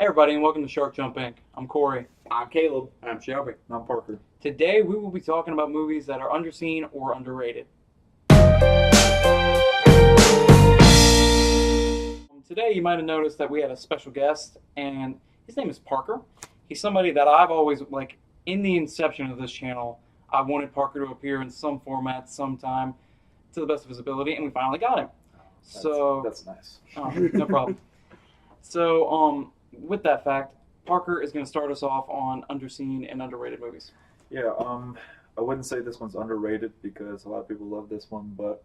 Hey everybody, and welcome to Shark Jump Inc. I'm Corey. I'm Caleb. I'm Shelby. I'm Parker. Today we will be talking about movies that are underseen or underrated. Today you might have noticed that we had a special guest, and his name is Parker. He's somebody that I've always, in the inception of this channel, I wanted Parker to appear in some format, sometime, to the best of his ability, and we finally got him. That's nice. No problem. So, with that fact, Parker is going to start us off on underseen and underrated movies. Yeah, I wouldn't say this one's underrated because a lot of people love this one, but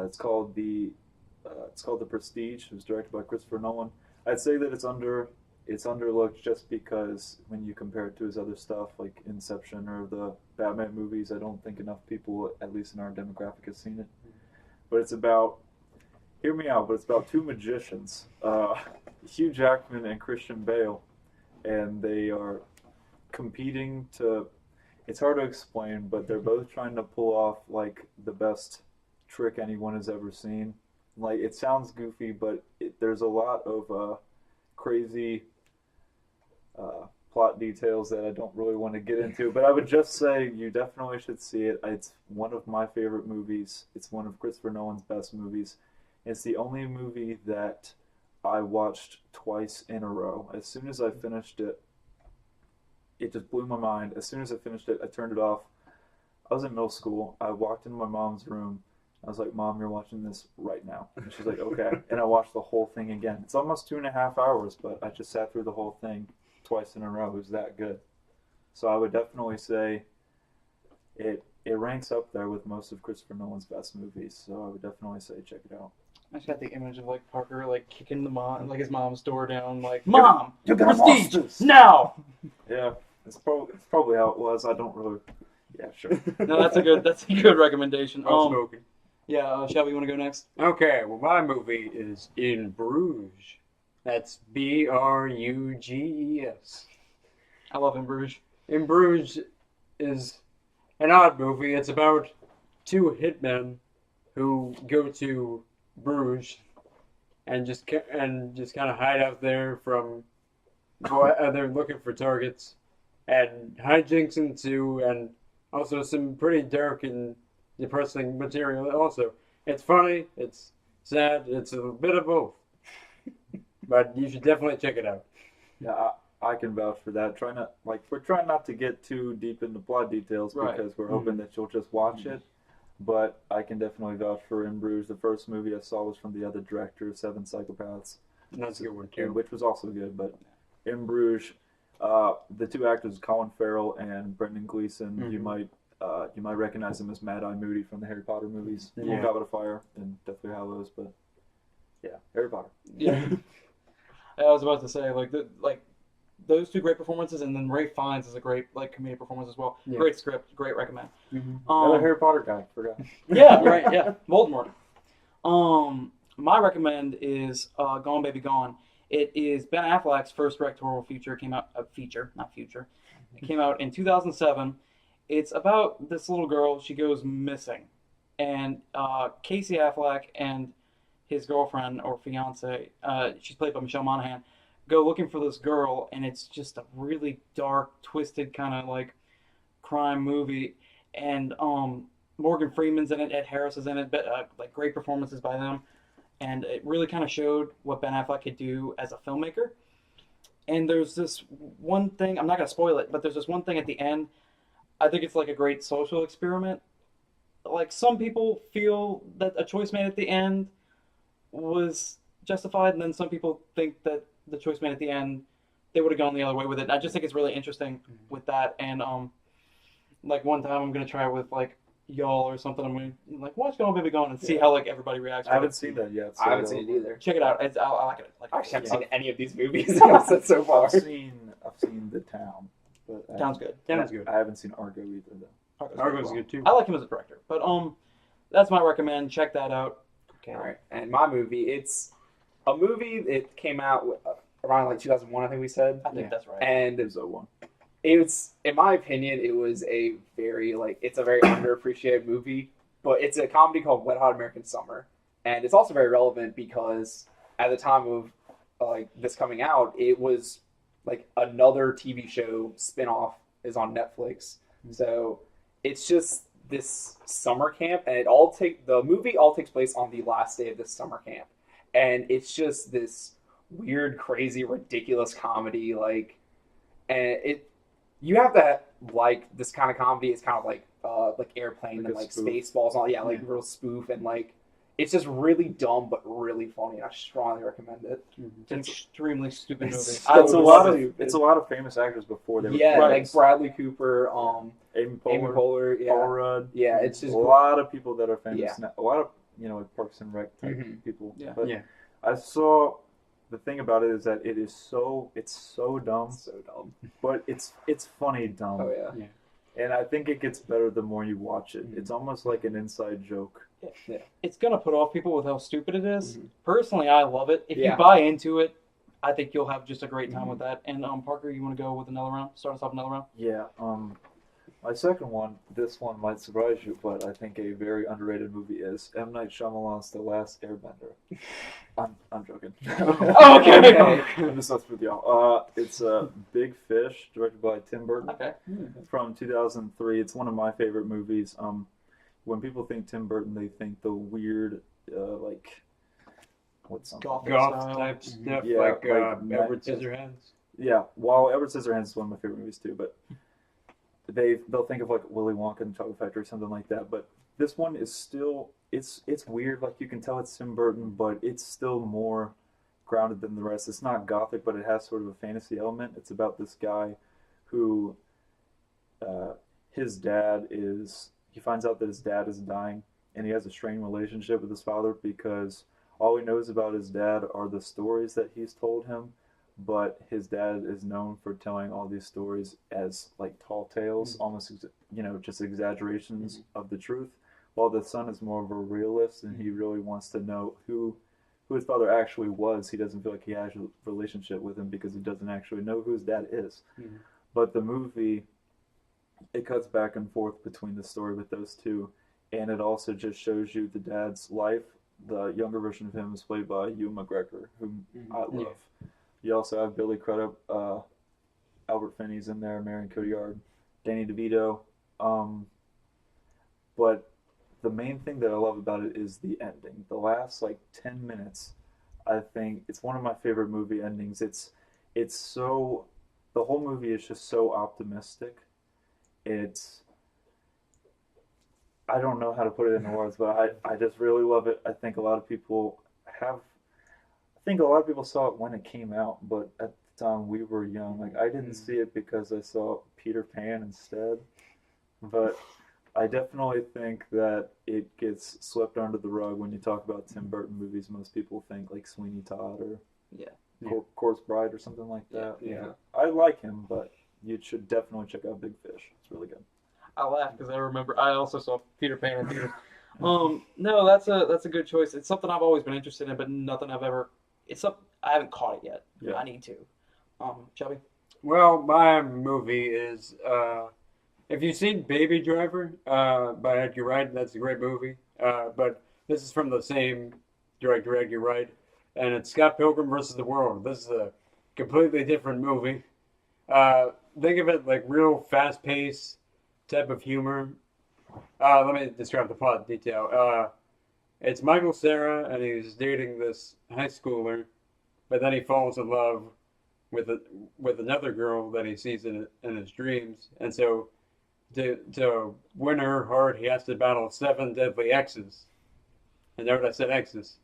it's called The Prestige. It was directed by Christopher Nolan. I'd say that it's underlooked just because when you compare it to his other stuff like Inception or the Batman movies, I don't think enough people, at least in our demographic, have seen it. But it's about, hear me out, but it's about two magicians, Hugh Jackman and Christian Bale, and they are competing to, it's hard to explain, but they're both trying to pull off like the best trick anyone has ever seen. Like, it sounds goofy, but there's a lot of crazy plot details that I don't really want to get into, but I would just say you definitely should see it. It's one of my favorite movies. It's one of Christopher Nolan's best movies. It's the only movie that I watched twice in a row. As soon as I finished it, it just blew my mind. As soon as I finished it, I turned it off. I was in middle school. I walked into my mom's room. I was like, Mom, you're watching this right now. And she's like, okay. And I watched the whole thing again. It's almost 2.5 hours, but I just sat through the whole thing twice in a row. It was that good. So I would definitely say it ranks up there with most of Christopher Nolan's best movies. So I would definitely say check it out. I just got the image of Parker kicking his mom's door down, Mom, you gotta Prestige watch this now. Yeah, it's probably how it was. I don't really. Yeah, sure. No, that's a good recommendation. I'm smoking. Yeah, Shelby, you want to go next? Okay, well, my movie is In Bruges. That's Bruges. I love In Bruges. In Bruges is an odd movie. It's about two hitmen who go to Bruges and just kind of hide out there from they're looking for targets, and hijinks ensue, and also some pretty dark and depressing material. Also, it's funny, it's sad, it's a bit of both. But you should definitely check it out. Yeah, I can vouch for that. We're trying not to get too deep into plot details because we're hoping that you'll just watch it. But I can definitely vouch for In Bruges. The first movie I saw was from the other director, Seven Psychopaths. That's a good one too. Which was also good, but In Bruges, the two actors, Colin Farrell and Brendan Gleeson, you might recognize him as Mad-Eye Moody from the Harry Potter movies. Yeah. Goblet of Fire and Deathly Hallows, but yeah, Harry Potter. Yeah. I was about to say, those two great performances, and then Ray Fiennes is a great comedic performance as well. Yeah. Great script, great recommend. Another Harry Potter guy, forgot. Yeah, right. Yeah, Voldemort. My recommend is Gone Baby Gone. It is Ben Affleck's first directorial feature. It came out It came out in 2007. It's about this little girl. She goes missing, and Casey Affleck and his girlfriend or fiance, she's played by Michelle Monaghan, go looking for this girl, and it's just a really dark, twisted kind of crime movie. And Morgan Freeman's in it, Ed Harris is in it, but great performances by them. And it really kind of showed what Ben Affleck could do as a filmmaker. And there's this one thing, I'm not going to spoil it, but there's this one thing at the end. I think it's a great social experiment. Some people feel that a choice made at the end was justified, and then some people think that the choice made at the end, they would have gone the other way with it. I just think it's really interesting with that. And one time I'm going to try it with y'all or something. I'm going to watch Gone Baby Gone and see how everybody reacts. I haven't seen that yet. So I haven't seen it either. Check it out. I like it. I actually haven't seen any of these movies so far. I've seen The Town. But Sounds good. Sounds good. I haven't seen Argo either, though. Argo's good too. I like him as a director. But that's my recommend. Check that out. Okay. All right. And my movie, it's a movie that came out around 2001, I think we said. I think that's right. And It was 01. it's, in my opinion, it was it's a very underappreciated movie, but it's a comedy called Wet Hot American Summer. And it's also very relevant because at the time of like this coming out, it was like another TV show spinoff is on Netflix. So it's just this summer camp, and the movie all takes place on the last day of this summer camp, and it's just this weird, crazy, ridiculous comedy. Like, and you have to like this kind of comedy. It's kind of like Airplane Like and a like spoof. Spaceballs and all. Yeah, like real spoof, and like it's just really dumb but really funny. I strongly recommend it. It's an extremely stupid movie. It's I It's a love lot it. of it's a lot of famous actors before they were Yeah, Right. like Bradley Cooper, Amy Amy Poehler, Poehler. Yeah, Paul Rudd. yeah, it's just A lot of people that are famous Yeah. now. A lot of like Parks and Rec type Mhm. people. Yeah. But Yeah. I saw the thing about it is that it's so dumb, so dumb. but it's funny dumb. Oh yeah. And I think it gets better the more you watch it. Mhm. It's almost like an inside joke. It's gonna put off people with how stupid it is. Mhm. Personally, I love it. If Yeah. you buy into it, I think you'll have just a great time with that. And Parker, you want to go with another round? Start us off another round. Yeah. My second one, this one might surprise you, but I think a very underrated movie is M. Night Shyamalan's The Last Airbender. I'm joking. Oh, okay. I'm just messing with y'all. It's Big Fish, directed by Tim Burton. Okay. From 2003. It's one of my favorite movies. When people think Tim Burton, they think the weird, like, what's something? Gothic Goth style. type stuff, Yeah, like like Edward Scissorhands. Yeah, while Edward Scissorhands is one of my favorite movies too, but they'll think of like Willy Wonka and the Chocolate Factory or something like that. But this one is still it's weird. Like you can tell it's Tim Burton, but it's still more grounded than the rest. It's not gothic, but it has sort of a fantasy element. It's about this guy who his dad is. He finds out that his dad is dying, and he has a strained relationship with his father because all he knows about his dad are the stories that he's told him, but his dad is known for telling all these stories as like tall tales, almost just exaggerations of the truth, while the son is more of a realist and he really wants to know who his father actually was. He doesn't feel like he has a relationship with him because he doesn't actually know who his dad is. But the movie, it cuts back and forth between the story with those two, and it also just shows you the dad's life. The younger version of him is played by Ewan McGregor, whom I love. You also have Billy Crudup, Albert Finney's in there, Marion Cotillard, Danny DeVito. But the main thing that I love about it is the ending. The last 10 minutes, I think it's one of my favorite movie endings. It's so, the whole movie is just so optimistic. I don't know how to put it into words, but I just really love it. I think a lot of people saw it when it came out, but at the time we were young. Like I didn't see it because I saw Peter Pan instead, but I definitely think that it gets swept under the rug when you talk about Tim Burton movies. Most people think like Sweeney Todd or Corpse Bride or something like that. Yeah. I like him, but you should definitely check out Big Fish. It's really good. I laugh because I remember I also saw Peter Pan in theaters. No, that's a good choice. It's something I've always been interested in, but nothing I've ever. I haven't caught it yet. Yeah. I need to. Chubby. Well, my movie is if you've seen Baby Driver by Edgar Wright, that's a great movie. But this is from the same director, Edgar Wright, and it's Scott Pilgrim versus the World. This is a completely different movie. Think of it like real fast-paced type of humor. Let me describe the plot in detail. It's Michael Cera, and he's dating this high schooler, but then he falls in love with another girl that he sees in his dreams, and so to win her heart, he has to battle 7 deadly exes. And note I said exes.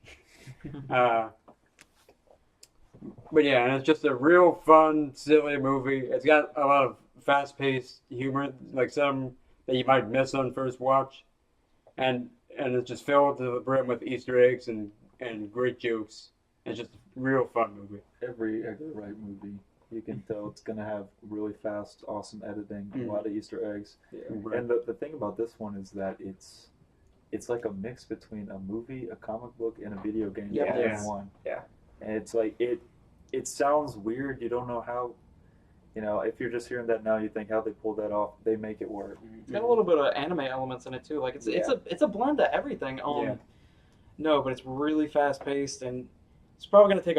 But yeah, and it's just a real fun, silly movie. It's got a lot of fast-paced humor, like some that you might miss on first watch, and it's just filled to the brim with Easter eggs and great jokes. It's just a real fun movie. Every Edgar Wright movie, you can tell it's going to have really fast, awesome editing, a lot of Easter eggs. Right. And the thing about this one is that it's like a mix between a movie, a comic book, and a video game all Yes. in one. Yeah. And it's like it sounds weird. You don't know how. If you're just hearing that now, you think how they pulled that off. They make it work. It's got a little bit of anime elements in it too. Like it's a blend of everything. No, but it's really fast paced, and it's probably gonna take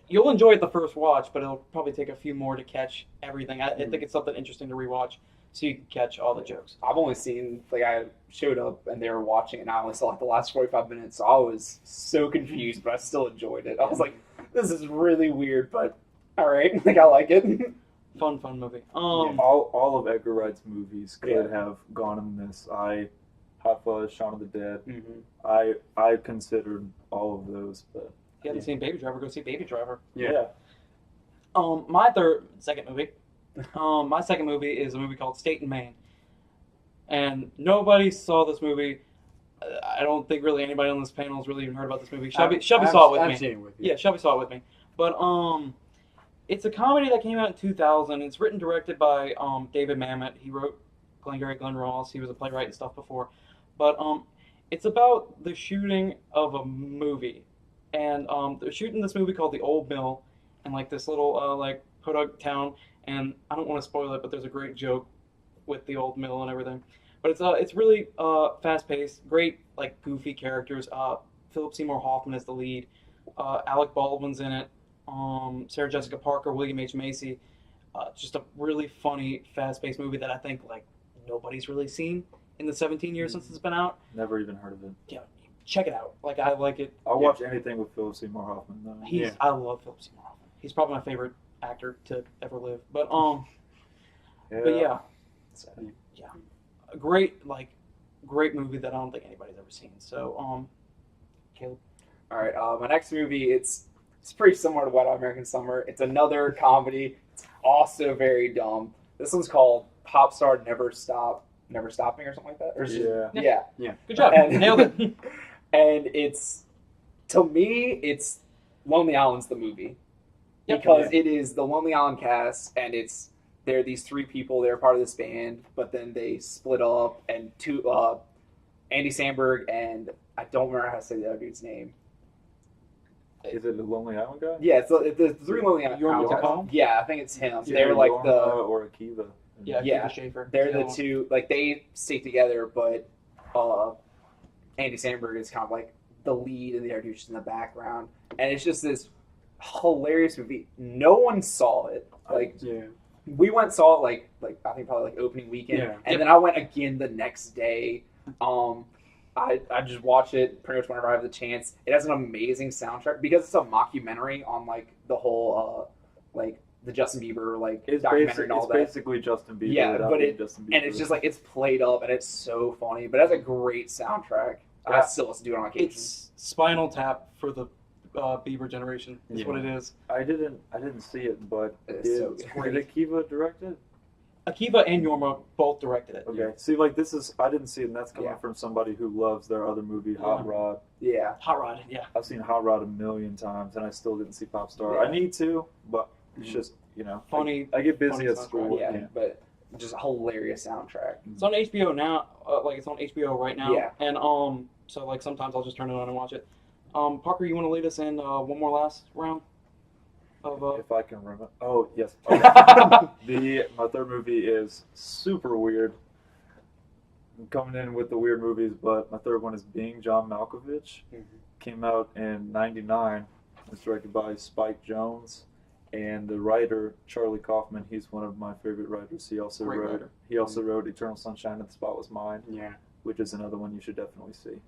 you'll enjoy it the first watch, but it'll probably take a few more to catch everything. I think it's something interesting to rewatch so you can catch all the jokes. I've only seen, like, I showed up and they were watching it, and I only saw like the last 45 minutes, so I was so confused, but I still enjoyed it. I was like, this is really weird, but all right, like, I like it. Fun movie. All of Edgar Wright's movies could Yeah. have gone in this. Hot Fuzz, Shaun of the Dead. Mm-hmm. I considered all of those, but If you haven't seen Baby Driver, go see Baby Driver. Yeah. My second movie. My second movie is a movie called State and Maine, and nobody saw this movie. I don't think really anybody on this panel has really even heard about this movie. Shelby saw it with me. I've seen it with you. Yeah, Shelby saw it with me. But it's a comedy that came out in 2000. It's written and directed by David Mamet. He wrote Glengarry Glen Ross. He was a playwright and stuff before. But it's about the shooting of a movie, and they're shooting this movie called The Old Mill, in like this little like podunk town. And I don't want to spoil it, but there's a great joke with the old mill and everything. But it's really fast paced, great like goofy characters. Philip Seymour Hoffman is the lead. Alec Baldwin's in it. Sarah Jessica Parker, William H Macy. Just a really funny, fast paced movie that I think like nobody's really seen in the 17 years since it's been out. never even heard of it. Yeah, check it out. Like I like it. I'll watch anything with Philip Seymour Hoffman. Though. I love Philip Seymour Hoffman. He's probably my favorite actor to ever live. But yeah, a great movie that I don't think anybody's ever seen. So Caleb. All right, my next movie, it's pretty similar to Wet Hot American Summer. It's another comedy. It's also very dumb. This one's called Pop Star Never Stopping or something like that. Or is it- yeah. Good job. And- Nailed it. And to me, it's Lonely Island's the movie. Yep. Because it is the Lonely Island cast, and they're these three people. They're part of this band, but then they split up, and Andy Samberg and I don't remember how to say the other dude's name. Is it the Lonely Island guy? Yeah, so the three Lonely Island You want me to guys. call him? Yeah, I think it's him. Yeah, They're like Yorma or Akiva. Yeah, Yeah. Akiva Schaffer. they're the two, like, they stick together, but Andy Samberg is kind of like the lead, and the other dude's just in the background, and it's just this hilarious movie. No one saw it. Like, Yeah. we went and saw it like I think probably like opening weekend, Yeah. and then I went again the next day. I just watch it pretty much whenever I have the chance. It has an amazing soundtrack because it's a mockumentary on like the whole like the Justin Bieber like It's, documentary and all that. basically Justin Bieber. Yeah, without but being Justin Bieber. And it's just like it's played up and it's so funny, but it has a great soundtrack. I Yeah. still listen to it on occasion. It's Spinal Tap for the Bieber generation. Is what it is. I didn't see it, but It's did, so did Akiva direct it? Akiva and Yorma both directed it. Okay. See, like this is I didn't see it, and that's coming Yeah. from somebody who loves their other movie, Hot Yeah. Rod. Yeah. Hot Rod, yeah. I've seen Hot Rod a million times, and I still didn't see Popstar. Yeah. I need to, but it's Mhm. just Funny. I get busy funny at soundtrack. school. Yeah, but just a hilarious soundtrack. It's on HBO now. Like it's on HBO right now. Yeah. And so like sometimes I'll just turn it on and watch it. Parker, you want to lead us in one more last round of If I can remember. Oh yes. My third movie is super weird. I'm coming in with the weird movies, but my third one is Being John Malkovich. Came out in '99. It's directed by Spike Jonze, and the writer Charlie Kaufman. He's one of my favorite writers. He also Great wrote. writer. He also wrote Eternal Sunshine of the Spotless Mind, Yeah. which is another one you should definitely see.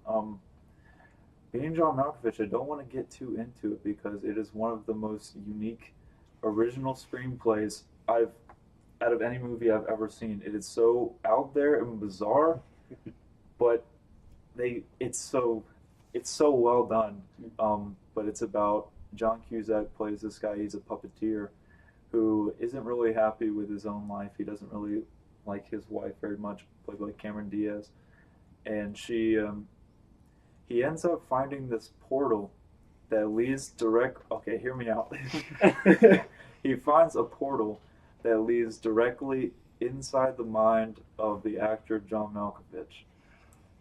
Being John Malkovich, I don't want to get too into it because it is one of the most unique original screenplays out of any movie I've ever seen. It is so out there and bizarre, but it's so well done. But it's about John Cusack plays this guy. He's a puppeteer who isn't really happy with his own life. He doesn't really like his wife very much, played by Cameron Diaz, and he ends up finding this portal that leads direct. Okay, hear me out. He finds a portal that leads directly inside the mind of the actor John Malkovich,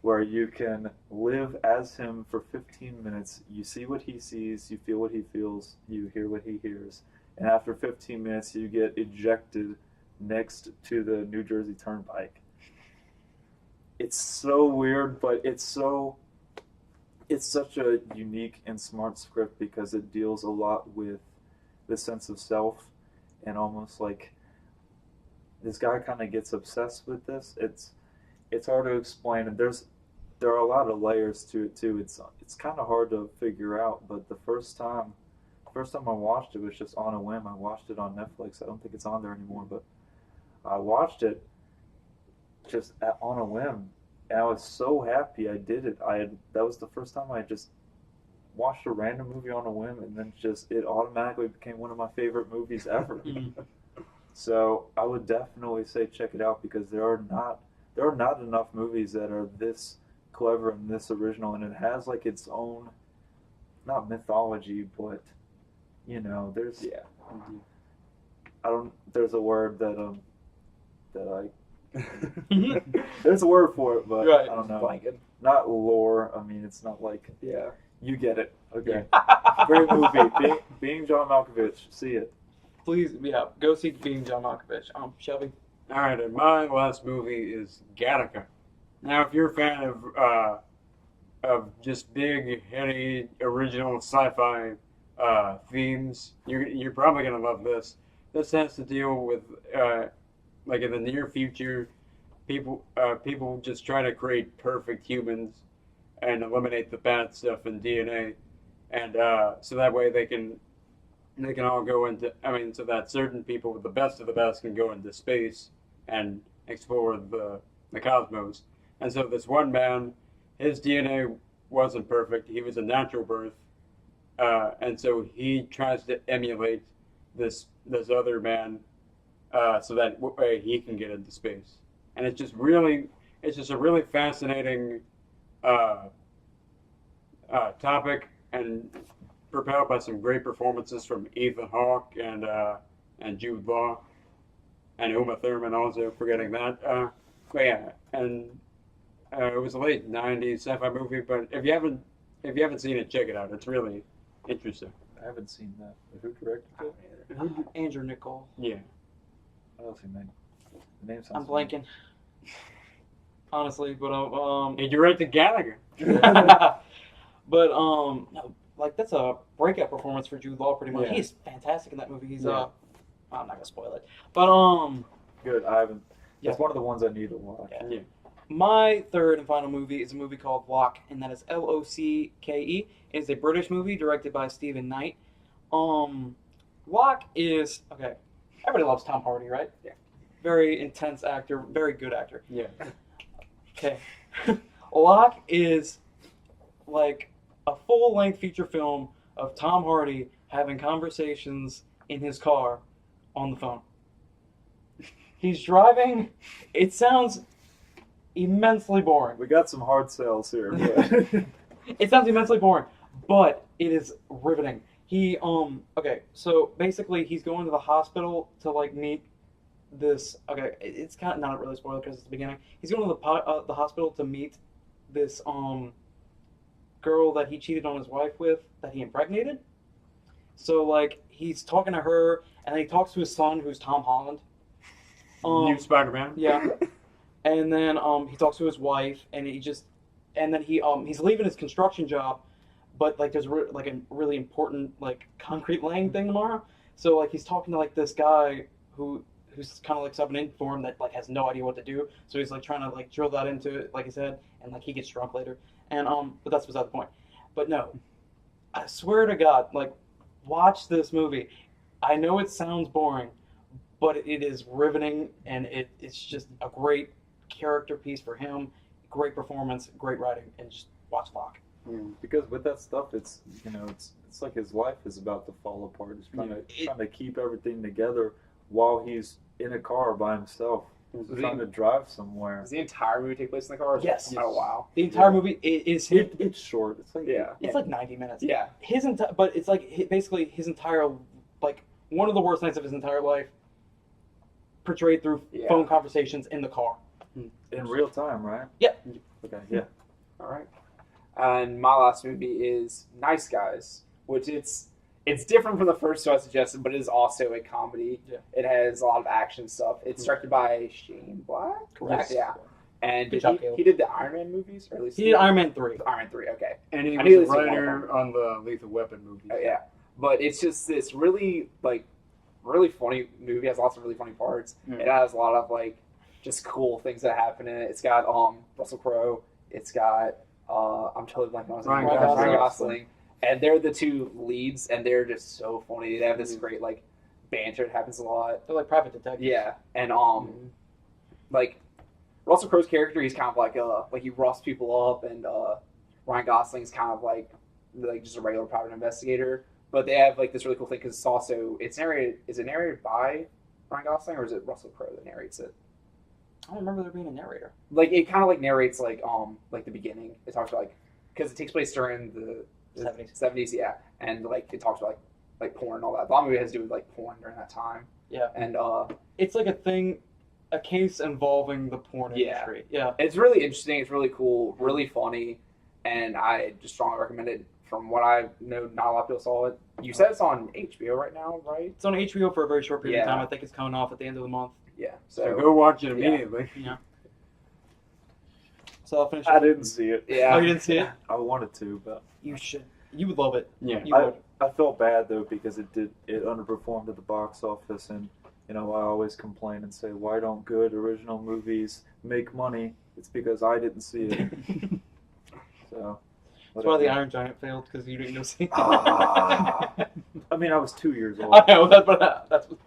where you can live as him for 15 minutes. You see what he sees, you feel what he feels, you hear what he hears, and after 15 minutes, you get ejected next to the New Jersey Turnpike. It's so weird, but it's it's such a unique and smart script because it deals a lot with the sense of self, and almost like this guy kind of gets obsessed with this. It's hard to explain, and there are a lot of layers to it too. It's kind of hard to figure out. But the first time I watched it was just on a whim. I watched it on Netflix. I don't think it's on there anymore, but I watched it just on a whim, and I was so happy I did it. That was the first time I just watched a random movie on a whim, and then it automatically became one of my favorite movies ever. So I would definitely say check it out because there are not enough movies that are this clever and this original, and it has like its own, not mythology, but there's there's a word that there's a word for it, but Right. I don't know. Blanket. Not lore. I mean, it's not like Yeah. you get it. Okay. Great movie. Being John Malkovich. See it. Please, go see Being John Malkovich. Shelby. All right, and my last movie is Gattaca. Now, if you're a fan of just big, heady, original sci-fi themes, you're probably gonna love this. This has to deal with like in the near future, people just try to create perfect humans and eliminate the bad stuff in DNA, and so that way they can all go into. I mean, so that certain people with the best of the best can go into space and explore the cosmos. And so this one man, his DNA wasn't perfect. He was a natural birth, and so he tries to emulate this other man, so that way he can get into space. And it's just a really fascinating topic, and propelled by some great performances from Ethan Hawke and Jude Law and Uma Thurman, also forgetting that. But yeah, and it was a late '90s sci-fi movie. But if you haven't seen it, check it out. It's really interesting. I haven't seen that. Who directed it? Andrew Nicole. Yeah. I don't see the name. The name sounds. I'm blanking. Honestly, but He directed Gallagher. but no, like that's a breakout performance for Jude Law. Pretty much, Yeah. he's fantastic in that movie. He's Yeah. I'm not gonna spoil it, but Good. I haven't. Yeah. It's one of the ones I need to watch. Yeah. My third and final movie is a movie called Locke, and that is Locke. It's a British movie directed by Stephen Knight. Locke is okay. Everybody loves Tom Hardy, right? Yeah. Very intense actor, very good actor. Yeah. Okay. Locke is like a full-length feature film of Tom Hardy having conversations in his car on the phone. He's driving. It sounds immensely boring. We got some hard sales here. But It sounds immensely boring, but it is riveting. He okay, so basically he's going to the hospital to like meet this. Okay, it's kind of not really a spoiler because it's the beginning. He's going to the hospital to meet this girl that he cheated on his wife with, that he impregnated. So like he's talking to her, and then he talks to his son, who's Tom Holland. New Spider-Man. Yeah. And then he talks to his wife, and he's leaving his construction job, but like there's like a really important like concrete laying thing tomorrow. So like he's talking to like this guy who's kind of like subbing in for him that like has no idea what to do. So he's like trying to like drill that into it, like I said, and like he gets drunk later. And but that's beside the point. But no, I swear to God, like watch this movie. I know it sounds boring, but it is riveting, and it's just a great character piece for him. Great performance, great writing, and just watch Locke. because with that stuff, it's like his life is about to fall apart. He's trying to keep everything together while he's in a car by himself. He's trying to drive somewhere. Does the entire movie take place in the car? Yes. Oh wow. The entire movie is his. It's short. It's like It's like 90 minutes. Yeah. But it's like basically his entire, like one of the worst nights of his entire life, portrayed through phone conversations in the car. in real time, right? Yep. Okay. Yeah. All right. And my last movie is Nice Guys, which it's different from the first two I suggested, but it is also a comedy. Yeah. It has a lot of action stuff. It's directed by Shane Black. Correct. Yeah. And Good job, Caleb. he did the Iron Man movies, or at least He did Iron Man 3. Iron 3. Okay. And he I knew was a this was one of writer on the Lethal Weapon movies. Oh, yeah. But it's just this really really funny movie. It has lots of really funny parts. It has a lot of just cool things that happen in it. It's got Russell Crowe. It's got I'm totally blanking on his name. Ryan Gosling. And they're the two leads, and they're just so funny. They have this great banter. It happens a lot. They're like private detectives. Yeah, and Russell Crowe's character, he's kind of he roughs people up, and Ryan Gosling's kind of like just a regular private investigator. But they have this really cool thing because it's narrated. Is it narrated by Ryan Gosling, or is it Russell Crowe that narrates it? I don't remember there being a narrator. It kind of narrates the beginning. It talks about because it takes place during the 70s, yeah, and it talks about porn and all that. The movie has to do with porn during that time. Yeah, and it's a case involving the porn industry. Yeah, it's really interesting. It's really cool, really funny, and I just strongly recommend it. From what I know, not a lot of people saw it. You said it's on HBO right now, right? It's on HBO for a very short period of time. I think it's coming off at the end of the month. Yeah, so go watch it immediately. Yeah. So I'll finish. I didn't see it. Yeah. Oh, you didn't see it? I wanted to, but you should. You would love it. Yeah. You would. I felt bad though because it underperformed at the box office, and I always complain and say, why don't good original movies make money? It's because I didn't see it. So. That's why the Iron Giant failed, because you didn't go see it. I mean, I was 2 years old. I know, that's what...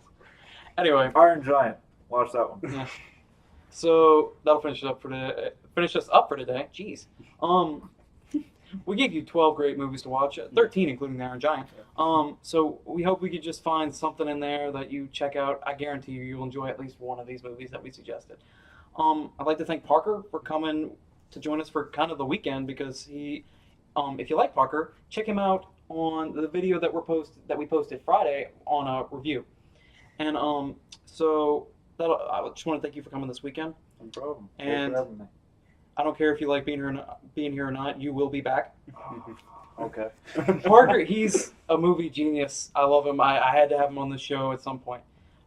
Anyway. Iron Giant. Watch that one. Yeah. So, that'll finish us up for today. Jeez. We gave you 12 great movies to watch, 13 including the Iron Giant. So, we hope we could just find something in there that you check out. I guarantee you'll enjoy at least one of these movies that we suggested. I'd like to thank Parker for coming to join us for kind of the weekend, because he... if you like Parker, check him out on the video that we posted Friday on a review. And so I just want to thank you for coming this weekend. No problem. And Thanks for having me. I don't care if you like being here or not. You will be back. Okay. Parker, he's a movie genius. I love him. I had to have him on the show at some point.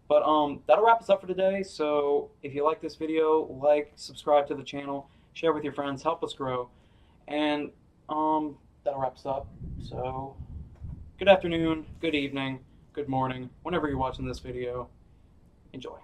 But that'll wrap us up for today. So if you like this video, subscribe to the channel, share with your friends, help us grow, and that'll wrap us up. So, good afternoon, good evening, good morning, whenever you're watching this video. Enjoy.